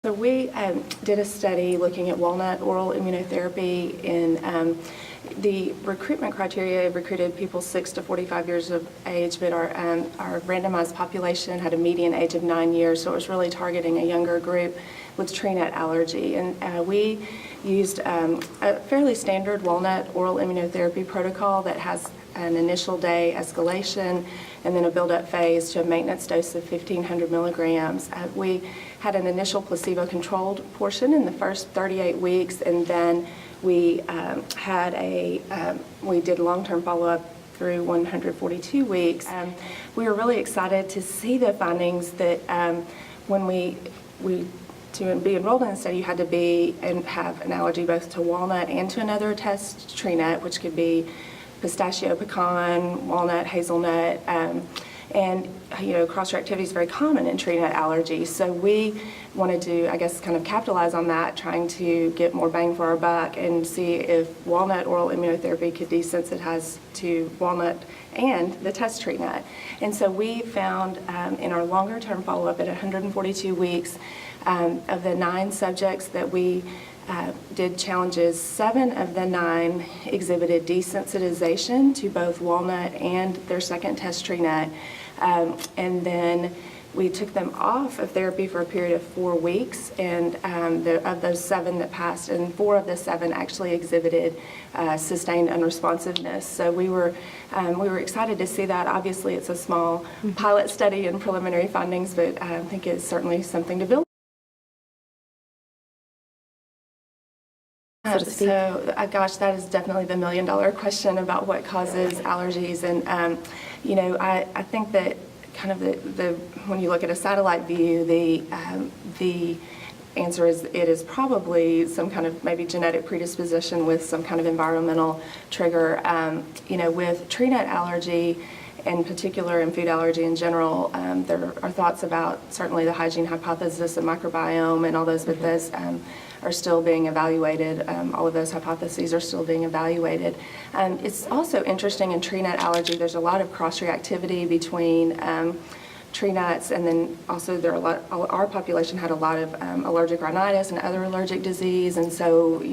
So we did a study looking at Walnut oral immunotherapy, and the recruitment criteria recruited people 6 to 45 years of age, but our randomized population had a median age of 9 years, so it was really targeting a younger group with tree nut allergy. And we used a fairly standard Walnut oral immunotherapy protocol that has an initial day escalation and then a build-up phase to a maintenance dose of 1,500 milligrams. We had an initial placebo-controlled portion in the first 38 weeks, and then we we did long-term follow-up through 142 weeks. We were really excited to see the findings that when to be enrolled in the study, you had to be and have an allergy both to walnut and to another test tree nut, which could be pistachio, pecan, walnut, hazelnut, and cross-reactivity is very common in tree nut allergy. So we wanted to, I guess, kind of capitalize on that, trying to get more bang for our buck and see if walnut oral immunotherapy could desensitize to walnut and the test tree nut. And so we found in our longer-term follow-up at 142 weeks, of the 9 subjects that we did challenges, 7 of the 9 exhibited desensitization to both walnut and their second test tree nut. And then we took them off of therapy for a period of 4 weeks, and of those 7 that passed, and 4 of the 7 actually exhibited sustained unresponsiveness. So we were excited to see that. Obviously, it's a small pilot study and preliminary findings, but I think it's certainly something to build. Gosh, that is definitely the million-dollar question about what causes allergies. And I think that kind of the when you look at a satellite view, the answer is it is probably some kind of maybe genetic predisposition with some kind of environmental trigger. With tree nut allergy in particular and food allergy in general, there are thoughts about certainly the hygiene hypothesis and microbiome and all those, but those are still being evaluated. All of those hypotheses are still being evaluated. It's also interesting in tree nut allergy, there's a lot of cross-reactivity between tree nuts, and then also our population had a lot of allergic rhinitis and other allergic disease, and so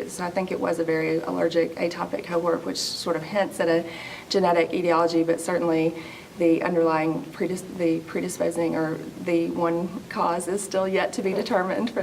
so I think it was a very allergic atopic cohort, which sort of hints at a genetic etiology, but certainly the underlying predisposing or the one cause is still yet to be determined for